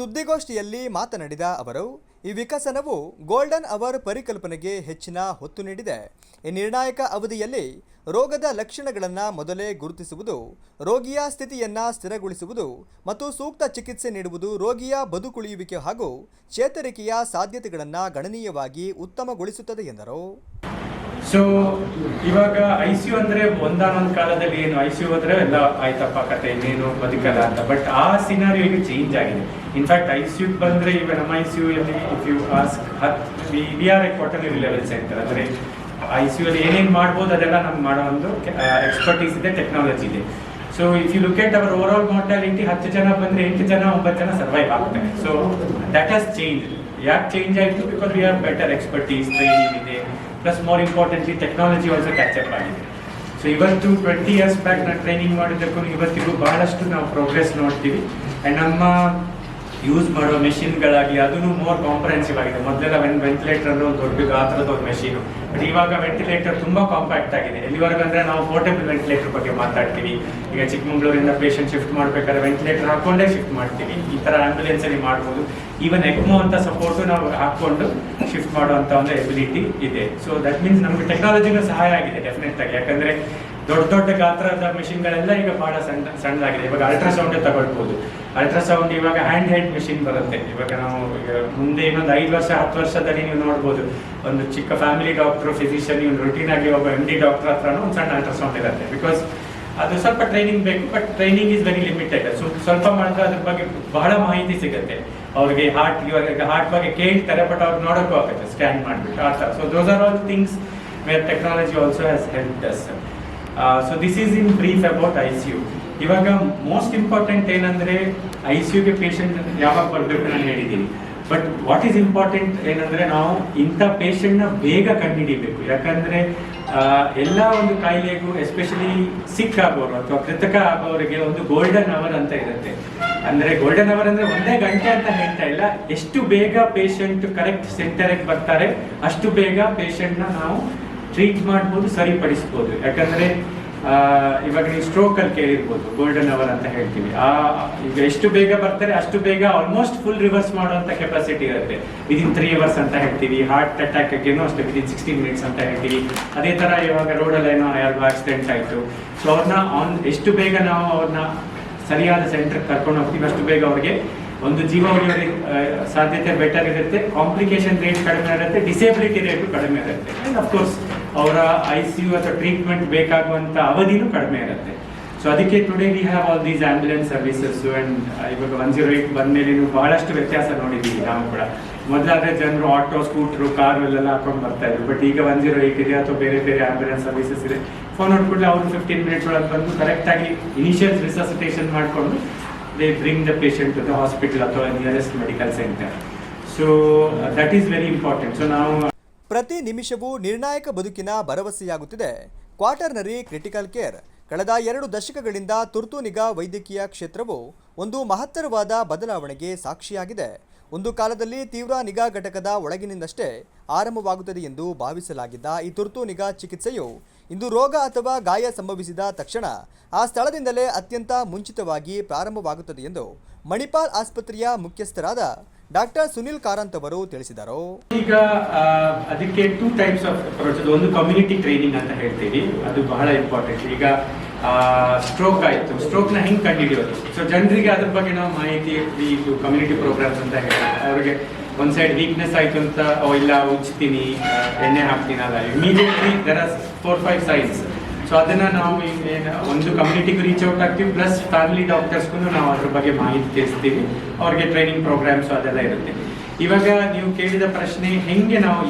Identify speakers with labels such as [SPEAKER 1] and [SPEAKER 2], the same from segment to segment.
[SPEAKER 1] ಸುದ್ದಿಗೋಷ್ಠಿಯಲ್ಲಿ ಮಾತನಾಡಿದ ಅವರು, ಈ ವಿಕಸನವು ಗೋಲ್ಡನ್ ಅವರ್ ಪರಿಕಲ್ಪನೆಗೆ ಹೆಚ್ಚಿನ ಹೊತ್ತು ನೀಡಿದೆ. ಈ ನಿರ್ಣಾಯಕ ಅವಧಿಯಲ್ಲಿ ರೋಗದ ಲಕ್ಷಣಗಳನ್ನು ಮೊದಲೇ ಗುರುತಿಸುವುದು, ರೋಗಿಯ ಸ್ಥಿತಿಯನ್ನು ಸ್ಥಿರಗೊಳಿಸುವುದು ಮತ್ತು ಸೂಕ್ತ ಚಿಕಿತ್ಸೆ ನೀಡುವುದು ರೋಗಿಯ ಬದುಕುಳಿಯುವಿಕೆ ಹಾಗೂ ಚೇತರಿಕೆಯ ಸಾಧ್ಯತೆಗಳನ್ನು ಗಣನೀಯವಾಗಿ ಉತ್ತಮಗೊಳಿಸುತ್ತದೆ ಎಂದರು.
[SPEAKER 2] ಸೊ ಇವಾಗ ICU ಅಂದರೆ ಒಂದಾನೊಂದು ಕಾಲದಲ್ಲಿ ಏನು ICU ಹೋದ್ರೆ ಎಲ್ಲ ಆಯ್ತಪ್ಪ ಕತೆ ಇನ್ನೇನು ಬದುಕಲ್ಲ ಅಂತ, ಬಟ್ ಆ ಸಿನಾರಿಯೋ ಈಗ ಚೇಂಜ್ ಆಗಿದೆ. ಇನ್ಫ್ಯಾಕ್ಟ್ ICU ಬಂದರೆ ಈಗ ನಮ್ಮ ICU ಅಲ್ಲಿ if you ask we are a quarterly level centre. ಅಂದರೆ ICU ಅಲ್ಲಿ ಏನೇನು ಮಾಡ್ಬೋದು ಅದೆಲ್ಲ ನಮ್ಗೆ ಮಾಡೋ ಒಂದು ಎಕ್ಸ್ಪರ್ಟೀಸ್ ಇದೆ, ಟೆಕ್ನಾಲಜಿ ಇದೆ. So if you look at our overall mortality 10 ಜನ ಬಂದರೆ 8 ಜನ 9 ಜನ ಸರ್ವೈವ್ ಆಗ್ತಾರೆ. So that has change. ಯಾಕೆ ಚೇಂಜ್ ಆಯಿತು? Because we have better expertise, training ಇದೆ, plus more importantly technology also catch up ಆಗಿದೆ. ಸೊ ಇವತ್ತು 20 years ಬ್ಯಾಕ್ ನಾನು ಟ್ರೈನಿಂಗ್ ಮಾಡಿದ್ದಕ್ಕೂ ಇವತ್ತಿಗೂ ಬಹಳಷ್ಟು ನಾವು ಪ್ರೋಗ್ರೆಸ್ ನೋಡ್ತೀವಿ. ಆ್ಯಂಡ್ ನಮ್ಮ ಯೂಸ್ ಮಾಡೋ ಮೆಷಿನ್ಗಳಾಗಿ ಅದನ್ನು ಮೋರ್ ಕಾಂಪ್ರಹೆನ್ಸಿವ್ ಆಗಿದೆ. ಮೊದಲೆಲ್ಲ ವೆಂಟಿಲೇಟರ್ ಅಂದರೆ ಒಂದು ದೊಡ್ಡ ಗಾತ್ರದ ಒಂದು ಮೆಷಿನು, ಬಟ್ ಇವಾಗ ವೆಂಟಿಲೇಟರ್ ತುಂಬ ಕಾಂಪ್ಯಾಕ್ಟ್ ಆಗಿದೆ. ಎಲ್ಲಿವರೆಗೂ ಅಂದರೆ ನಾವು ಪೋರ್ಟೇಬಲ್ ವೆಂಟಿಲೇಟರ್ ಬಗ್ಗೆ ಮಾತಾಡ್ತೀವಿ. ಈಗ ಚಿಕ್ಕಮಗಳೂರಿಂದ ಪೇಷಂಟ್ ಶಿಫ್ಟ್ ಮಾಡಬೇಕಾದ್ರೆ ವೆಂಟಿಲೇಟರ್ ಹಾಕ್ಕೊಂಡೇ ಶಿಫ್ಟ್ ಮಾಡ್ತೀವಿ. ಈ ಥರ ಆ್ಯಂಬುಲೆನ್ಸಲ್ಲಿ ಮಾಡ್ಬೋದು. ಈವನ್ ಎಕ್ಮೋ ಅಂತ ಸಪೋರ್ಟು ನಾವು ಹಾಕ್ಕೊಂಡು ಶಿಫ್ಟ್ ಮಾಡುವಂಥ ಒಂದು ಎಬಿಲಿಟಿ ಇದೆ. ಸೊ ದಟ್ ಮೀನ್ಸ್ ನಮಗೆ ಟೆಕ್ನಾಲಜಿನೂ ಸಹಾಯ ಆಗಿದೆ ಡೆಫಿನೆಟ್ ಆಗಿ. ಯಾಕಂದರೆ ದೊಡ್ಡ ದೊಡ್ಡ ಗಾತ್ರದ ಮೆಷಿನ್ಗಳೆಲ್ಲ ಈಗ ಬಹಳ ಸಣ್ಣದಾಗಿದೆ. ಇವಾಗ ಅಲ್ಟ್ರಾಸೌಂಡೇ ತಗೊಳ್ಬೋದು. ಅಲ್ಟ್ರಾಸೌಂಡ್ ಇವಾಗ ಹ್ಯಾಂಡ್ ಹೆಲ್ಡ್ ಮೆಷಿನ್ ಬರುತ್ತೆ. ಇವಾಗ ನಾವು ಮುಂದೆ ಇನ್ನೊಂದು 5 ವರ್ಷ 10 ವರ್ಷದಲ್ಲಿ ನೀವು ನೋಡ್ಬೋದು, ಒಂದು ಚಿಕ್ಕ ಫ್ಯಾಮಿಲಿ ಡಾಕ್ಟರ್ ಫಿಸಿಷಿಯನ್ ಇವ್ನು ರುಟೀನ್ ಆಗಿ ಒಬ್ಬ MD ಡಾಕ್ಟರ್ ಹತ್ರನೂ ಒಂದು ಸಣ್ಣ ಅಲ್ಟ್ರಾಸೌಂಡ್ ಇರುತ್ತೆ. ಬಿಕಾಸ್ ಅದು ಸ್ವಲ್ಪ ಟ್ರೈನಿಂಗ್ ಬೇಕು, but training is very limited. ಸ್ವಲ್ಪ ಮಾಡಿದ್ರೆ ಅದ್ರ ಬಗ್ಗೆ ಬಹಳ ಮಾಹಿತಿ ಸಿಗುತ್ತೆ. ಅವ್ರಿಗೆ ಹಾರ್ಟ್ ಬಗ್ಗೆ ಕೇಳ್ತಾರೆ, ಬಟ್ ಅವ್ರಿಗೆ ನೋಡೋಕ್ಕೂ ಆಗುತ್ತೆ ಸ್ಕ್ಯಾನ್ ಮಾಡಿಬಿಟ್ಟು ಆ ಥರ. So those are all things where technology also has helped us. So this is in brief about ICU. ಇವಾಗ ಮೋಸ್ಟ್ ಇಂಪಾರ್ಟೆಂಟ್ ಏನಂದರೆ ICUಗೆ ಪೇಷಂಟ್ ಯಾವಾಗ ಬರಬೇಕು ನಾನು ಹೇಳಿದ್ದೀನಿ. ಬಟ್ ವಾಟ್ ಈಸ್ ಇಂಪಾರ್ಟೆಂಟ್ ಏನಂದರೆ ನಾವು ಇಂಥ ಪೇಷಂಟ್ನ ಬೇಗ ಕಂಡುಹಿಡಿಬೇಕು. ಯಾಕಂದರೆ ಎಲ್ಲ ಒಂದು ಕಾಯಿಲೆಗೂ ಎಸ್ಪೆಷಲಿ ಸಿಕ್ ಆಗೋರು ಅಥವಾ ಕೃತಕ ಆಗೋರಿಗೆ ಒಂದು ಗೋಲ್ಡನ್ ಅವರ್ ಅಂತ ಇರುತ್ತೆ. ಅಂದರೆ ಗೋಲ್ಡನ್ ಅವರ್ ಅಂದರೆ ಒಂದೇ ಗಂಟೆ ಅಂತ ಹೇಳ್ತಾ ಇಲ್ಲ, ಎಷ್ಟು ಬೇಗ ಪೇಷಂಟ್ ಕರೆಕ್ಟ್ ಸೆಂಟರ್ಗೆ ಬರ್ತಾರೆ ಅಷ್ಟು ಬೇಗ ಪೇಷಂಟ್ನ ನಾವು ಟ್ರೀಟ್ ಮಾಡ್ಬೋದು, ಸರಿಪಡಿಸ್ಬೋದು. ಯಾಕಂದರೆ ಇವಾಗ ನೀವು ಸ್ಟ್ರೋಕಲ್ಲಿ ಕೇಳಿರ್ಬೋದು, ಗೋಲ್ಡನ್ ಅವರ್ ಅಂತ ಹೇಳ್ತೀವಿ. ಈಗ ಎಷ್ಟು ಬೇಗ ಬರ್ತಾರೆ ಅಷ್ಟು ಬೇಗ ಆಲ್ಮೋಸ್ಟ್ ಫುಲ್ ರಿವರ್ಸ್ ಮಾಡುವಂಥ ಕೆಪಾಸಿಟಿ ಇರುತ್ತೆ. ವಿದಿನ್ 3 hours ಅಂತ ಹೇಳ್ತೀವಿ. ಹಾರ್ಟ್ ಅಟ್ಯಾಕ್ಗೇನೋ ಅಷ್ಟೇ ವಿದಿನ್ 60 minutes ಅಂತ ಹೇಳ್ತೀವಿ. ಅದೇ ಥರ ಇವಾಗ ರೋಡಲ್ಲೇನೋ ಯಾರಿಗೂ ಆಕ್ಸಿಡೆಂಟ್ ಆಯಿತು, ಸೊ ಅವ್ರನ್ನ ಎಷ್ಟು ಬೇಗ ನಾವು ಅವ್ರನ್ನ ಸರಿಯಾದ ಸೆಂಟರ್ಗೆ ಕರ್ಕೊಂಡು ಹೋಗ್ತೀವಿ ಅಷ್ಟು ಬೇಗ ಅವ್ರಿಗೆ ಒಂದು ಜೀವ ಉಳಿಯೋರಿಗೆ ಸಾಧ್ಯತೆ ಬೆಟರ್ ಇರುತ್ತೆ, ಕಾಂಪ್ಲಿಕೇಶನ್ ರೇಟ್ ಕಡಿಮೆ ಇರುತ್ತೆ, ಡಿಸೇಬಿಲಿಟಿ ರೇಟು ಕಡಿಮೆ ಇರುತ್ತೆ. ಆ್ಯಂಡ್ ಅಫ್ಕೋರ್ಸ್ ಅವರ ICU ಅಥವಾ ಟ್ರೀಟ್ಮೆಂಟ್ ಬೇಕಾಗುವಂಥ ಅವಧಿನೂ ಕಡಿಮೆ ಇರುತ್ತೆ. ಸೊ ಅದಕ್ಕೆ today we have all these ambulance services. And ಇವಾಗ 108 ಬಂದಮೇಲೆ ಬಹಳಷ್ಟು ವ್ಯತ್ಯಾಸ ನೋಡಿದ್ದೀವಿ ನಾವು ಕೂಡ. ಮೊದಲಾದರೆ ಜನರು ಆಟೋ, ಸ್ಕೂಟ್ರು, ಕಾರು ಎಲ್ಲ ಹಾಕೊಂಡು ಬರ್ತಾ ಇದ್ರು. ಬಟ್ ಈಗ 108 ಇದೆ ಅಥವಾ ಬೇರೆ ಬೇರೆ ಆಂಬ್ಯುಲೆನ್ಸ್ ಸರ್ವಿಸಸ್ ಇದೆ. ಫೋನ್ ನೋಡ್ಬಿಟ್ರೆ ಅವರು 15 minutes ಒಳಗೆ ಬಂದು ಕರೆಕ್ಟಾಗಿ ಇನಿಷಿಯಲ್ ರಿಸಸಿಟೇಷನ್ ಮಾಡಿಕೊಂಡು they bring the patient to the hospital ಅಥವಾ nearest medical center. So that is very important. So now
[SPEAKER 1] ಪ್ರತಿ ನಿಮಿಷವೂ ನಿರ್ಣಾಯಕ ಬದುಕಿನ ಭರವಸೆಯಾಗುತ್ತಿದೆ ಕ್ವಾಟರ್ನರಿ ಕ್ರಿಟಿಕಲ್ ಕೇರ್. ಕಳೆದ 2 ದಶಕಗಳಿಂದ ತುರ್ತು ನಿಗಾ ವೈದ್ಯಕೀಯ ಕ್ಷೇತ್ರವು ಒಂದು ಮಹತ್ತರವಾದ ಬದಲಾವಣೆಗೆ ಸಾಕ್ಷಿಯಾಗಿದೆ. ಒಂದು ಕಾಲದಲ್ಲಿ ತೀವ್ರ ನಿಗಾ ಘಟಕದ ಒಳಗಿನಿಂದಷ್ಟೇ ಆರಂಭವಾಗುತ್ತದೆ ಎಂದು ಭಾವಿಸಲಾಗಿದ್ದ ಈ ತುರ್ತು ನಿಗಾ ಚಿಕಿತ್ಸೆಯು ಇಂದು ರೋಗ ಅಥವಾ ಗಾಯ ಸಂಭವಿಸಿದ ತಕ್ಷಣ ಆ ಸ್ಥಳದಿಂದಲೇ ಅತ್ಯಂತ ಮುಂಚಿತವಾಗಿ ಪ್ರಾರಂಭವಾಗುತ್ತದೆ ಎಂದು ಮಣಿಪಾಲ್ ಆಸ್ಪತ್ರೆಯ ಮುಖ್ಯಸ್ಥರಾದ ಡಾಕ್ಟರ್ ಸುನಿಲ್ ಕಾರಂತ್ ಅವರು ತಿಳಿಸಿದರು.
[SPEAKER 2] ಈಗ ಅದಕ್ಕೆ 2 types ಆಫ್ ಅಪ್ರೋಚ್. ಒಂದು ಕಮ್ಯುನಿಟಿ ಟ್ರೈನಿಂಗ್ ಅಂತ ಹೇಳ್ತೀವಿ, ಅದು ಬಹಳ ಇಂಪಾರ್ಟೆಂಟ್. ಈಗ ಸ್ಟ್ರೋಕ್ ಆಯಿತು, ಸ್ಟ್ರೋಕ್ನ ಹೆಂಗೆ ಕಂಡುಹಿಡಿಯೋದು. ಸೊ ಜನರಿಗೆ ಅದ್ರ ಬಗ್ಗೆ ನಾವು ಮಾಹಿತಿ ಇದು ಕಮ್ಯುನಿಟಿ ಪ್ರೋಗ್ರಾಮ್ಸ್ ಅಂತ ಹೇಳ್ತೀವಿ. ಅವ್ರಿಗೆ ಒಂದು ಸೈಡ್ ವೀಕ್ನೆಸ್ ಆಯಿತು ಅಂತ ಇಲ್ಲ ಉಜ್ತೀನಿ, ಎಣ್ಣೆ ಹಾಕ್ತೀನಿ, ಅಲ್ಲ immediately there are 4-5 signs. So ಅದನ್ನು ನಾವು ಒಂದು ಕಮ್ಯುನಿಟಿಗೂ ರೀಚ್ ಔಟ್ ಆಗ್ತೀವಿ, ಪ್ಲಸ್ ಫ್ಯಾಮಿಲಿ ಡಾಕ್ಟರ್ಸ್ಗೂ ನಾವು ಅದ್ರ ಬಗ್ಗೆ ಮಾಹಿತಿ ತಿಳಿಸ್ತೀವಿ. ಅವ್ರಿಗೆ ಟ್ರೈನಿಂಗ್ ಪ್ರೋಗ್ರಾಮ್ಸ್ ಅದೆಲ್ಲ ಇರುತ್ತೆ. ಇವಾಗ ನೀವು ಕೇಳಿದ ಪ್ರಶ್ನೆ, ಹೆಂಗೆ ನಾವು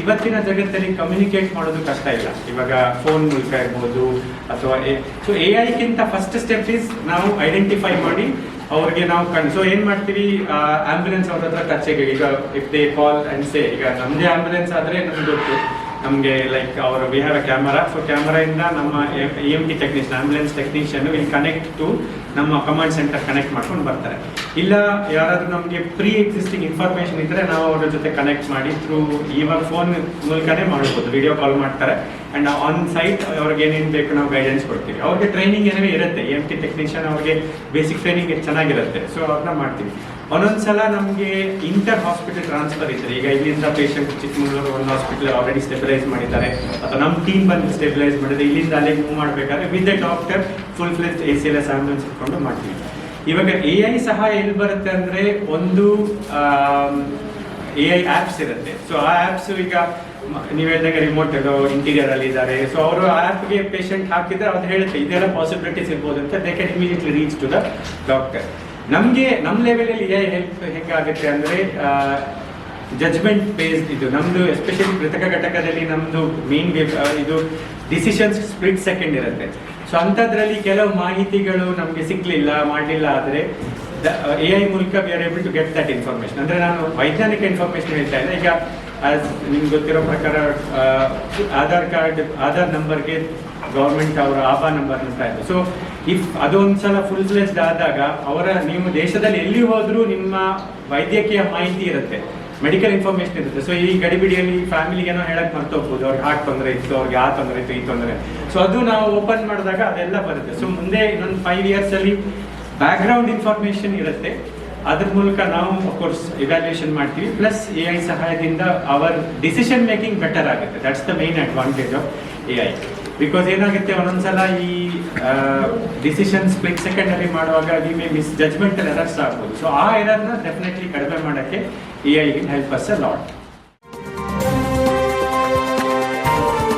[SPEAKER 2] ಇವತ್ತಿನ ಜಗತ್ತಲ್ಲಿ ಕಮ್ಯುನಿಕೇಟ್ ಮಾಡೋದು ಕಷ್ಟ ಇಲ್ಲ. ಇವಾಗ ಫೋನ್ ಮೂಲಕ ಇರ್ಬೋದು ಅಥವಾ ಸೊ AI-ಗಿಂತ ಫಸ್ಟ್ ಸ್ಟೆಪ್ ಈಸ್ ನಾವು ಐಡೆಂಟಿಫೈ ಮಾಡಿ ಅವ್ರಿಗೆ ನಾವು ಸೊ ಏನು ಮಾಡ್ತೀವಿ, ಆಂಬ್ಯುಲೆನ್ಸ್ ಅವ್ರ ಹತ್ರ ಟಚ್ಗೆ. ಈಗ if they call and say, ಈಗ ನಮ್ಮದೇ ಆಂಬ್ಯುಲೆನ್ಸ್ ಆದರೆ ನಮ್ಗೆ ಗೊತ್ತು, ನಮಗೆ ಲೈಕ್ ಅವರು ವಿ ಹ್ಯಾವ್ ಅ ಕ್ಯಾಮರಾ. ಸೊ ಕ್ಯಾಮರಾಯಿಂದ ನಮ್ಮ EMT technician, ambulance technician will connect to ನಮ್ಮ ಕಮಾಂಡ್ ಸೆಂಟರ್ ಕನೆಕ್ಟ್ ಮಾಡ್ಕೊಂಡು ಬರ್ತಾರೆ. ಇಲ್ಲ ಯಾರಾದರೂ ನಮಗೆ ಪ್ರೀ ಎಕ್ಸಿಸ್ಟಿಂಗ್ ಇನ್ಫಾರ್ಮೇಷನ್ ಇದ್ದರೆ ನಾವು ಅವ್ರ ಜೊತೆ ಕನೆಕ್ಟ್ ಮಾಡಿ ಇವಾಗ ಫೋನ್ ಮೂಲಕನೇ ಮಾಡ್ಬೋದು, ವಿಡಿಯೋ ಕಾಲ್ ಮಾಡ್ತಾರೆ. ಆ್ಯಂಡ್ ಆನ್ ಸೈಟ್ ಅವ್ರಿಗೆ ಏನೇನು ಬೇಕು ನಾವು ಗೈಡೆನ್ಸ್ ಕೊಡ್ತೀವಿ. ಅವ್ರಿಗೆ ಟ್ರೈನಿಂಗ್ ಏನೇ ಇರುತ್ತೆ, EMT ಟೆಕ್ನಿಷಿಯನ್ ಅವ್ರಿಗೆ ಬೇಸಿಕ್ ಟ್ರೈನಿಂಗ್ ಚೆನ್ನಾಗಿರುತ್ತೆ. ಸೊ ಅವ್ರನ್ನ ಮಾಡ್ತೀವಿ. ಒಂದೊಂದ್ಸಲ ನಮಗೆ ಇಂಟರ್ ಹಾಸ್ಪಿಟಲ್ ಟ್ರಾನ್ಸ್ಫರ್ ಇದ್ರೆ, ಈಗ ಇಲ್ಲಿಂದ ಪೇಷಂಟ್ ಚಿಕ್ಕಮಗಳೂರು ಒಂದು ಹಾಸ್ಪಿಟಲ್ ಆಲ್ರೆಡಿ ಸ್ಟೆಬಿಲೈಸ್ ಮಾಡಿದ್ದಾರೆ, ಅಥವಾ ನಮ್ಮ ಟೀಮ್ ಬಂದು ಸ್ಟೆಬಿಲೈಸ್ ಮಾಡಿದ್ರೆ ಇಲ್ಲಿಂದ ಅಲ್ಲಿಗೆ ಮೂವ್ ಮಾಡಬೇಕಾದ್ರೆ with the doctor full ಫ್ಲೆಜ್ ACLS ambulance ಇಟ್ಕೊಂಡು ಮಾಡ್ತೀವಿ. ಇವಾಗ AI ಸಹಾಯ ಎಲ್ಲಿ ಬರುತ್ತೆ ಅಂದ್ರೆ, ಒಂದು AI ಆ್ಯಪ್ಸ್ ಇರುತ್ತೆ. ಸೊ ಆ ಆ್ಯಪ್ಸ್ ಈಗ ನೀವು ಹೇಳಿದಾಗ ರಿಮೋಟ್ ಇಂಟೀರಿಯರ್ ಅಲ್ಲಿ ಇದ್ದಾರೆ, ಸೊ ಅವರು ಆ್ಯಪ್ಗೆ ಪೇಷಂಟ್ ಹಾಕಿದ್ರೆ ಅದು ಹೇಳುತ್ತೆ ಇದೆಲ್ಲ ಪಾಸಿಬಿಲಿಟೀಸ್ ಇರ್ಬೋದು ಅಂತ, they can immediately reach to the doctor. ನಮಗೆ ನಮ್ಮ ಲೆವೆಲಲ್ಲಿ AI ಹೆಲ್ಪ್ ಹೆಂಗಾಗುತ್ತೆ ಅಂದರೆ, ಜಜ್ಮೆಂಟ್ ಬೇಸ್ಡ್ ಇದು ನಮ್ಮದು, ಎಸ್ಪೆಷಲಿ ಕೃತಕ ಘಟಕದಲ್ಲಿ ನಮ್ಮದು ಮೇನ್ ಇದು ಡಿಸಿಷನ್ಸ್ ಸ್ಪ್ಲಿಟ್ ಸೆಕೆಂಡ್ ಇರುತ್ತೆ. ಸೊ ಅಂಥದ್ರಲ್ಲಿ ಕೆಲವು ಮಾಹಿತಿಗಳು ನಮಗೆ ಸಿಗಲಿಲ್ಲ ಮಾಡಲಿಲ್ಲ ಆದರೆ AI ಮೂಲಕ we are able to get that information. ಅಂದರೆ ನಾನು ವೈಜ್ಞಾನಿಕ ಇನ್ಫಾರ್ಮೇಶನ್ ಹೇಳ್ತಾ ಇಲ್ಲ, ಈಗ ನಿಮ್ಗೆ ಗೊತ್ತಿರೋ ಪ್ರಕಾರ ಆಧಾರ್ ನಂಬರ್ಗೆ ಗೌರ್ಮೆಂಟ್ ಅವರ ಆಭಾ ನಂಬರ್ ಅಂತ ಇದೆ. ಸೊ ಇಫ್ ಅದೊಂದ್ಸಲ ಫುಲ್ ಫ್ಲೆಜ್ಡ್ ಆದಾಗ ನೀವು ದೇಶದಲ್ಲಿ ಎಲ್ಲಿ ಹೋದ್ರೂ ನಿಮ್ಮ ವೈದ್ಯಕೀಯ ಮಾಹಿತಿ ಇರುತ್ತೆ, ಮೆಡಿಕಲ್ ಇನ್ಫಾರ್ಮೇಶನ್ ಇರುತ್ತೆ. ಸೊ ಈ ಗಡಿಬಿಡಿಯಲ್ಲಿ ಫ್ಯಾಮಿಲಿಗೆ ಏನೋ ಹೇಳಕ್ ಮರ್ತೋಗ್ಬೋದು, ಅವ್ರಿಗೆ ಹಾರ್ಟ್ ತೊಂದರೆ ಇತ್ತು, ಅವ್ರಿಗೆ ಆ ತೊಂದರೆ ಇತ್ತು, ಈ ತೊಂದರೆ. ಸೊ ಅದು ನಾವು ಓಪನ್ ಮಾಡಿದಾಗ ಅದೆಲ್ಲ ಬರುತ್ತೆ. ಸೊ ಮುಂದೆ ಇನ್ನೊಂದು 5 years ಅಲ್ಲಿ ಬ್ಯಾಕ್ಗ್ರೌಂಡ್ ಇನ್ಫಾರ್ಮೇಶನ್ ಇರುತ್ತೆ, ಅದ್ರ ಮೂಲಕ ನಾವು ಅಫ್ಕೋರ್ಸ್ ಇವ್ಯಾಲ್ಯೂಯೇಷನ್ ಮಾಡ್ತೀವಿ. ಪ್ಲಸ್ AI ಸಹಾಯದಿಂದ ಅವರ್ ಡಿಸಿಷನ್ ಮೇಕಿಂಗ್ ಬೆಟರ್ ಆಗುತ್ತೆ. That's the main advantage of AI. Because ಏನಾಗುತ್ತೆ, ಒಂದೊಂದ್ಸಲ ಈ ಡಿಸಿಷನ್ ಸ್ಪ್ಲಿಟ್ ಸೆಕೆಂಡಲ್ಲಿ ಮಾಡುವಾಗ we may miss judgemental errors ಆಗ್ಬೋದು. ಸೊ ಆ ಎರರ್ನ ಡೆಫಿನೆಟ್ಲಿ ಕಡಿಮೆ ಮಾಡೋಕ್ಕೆ AI help us a lot.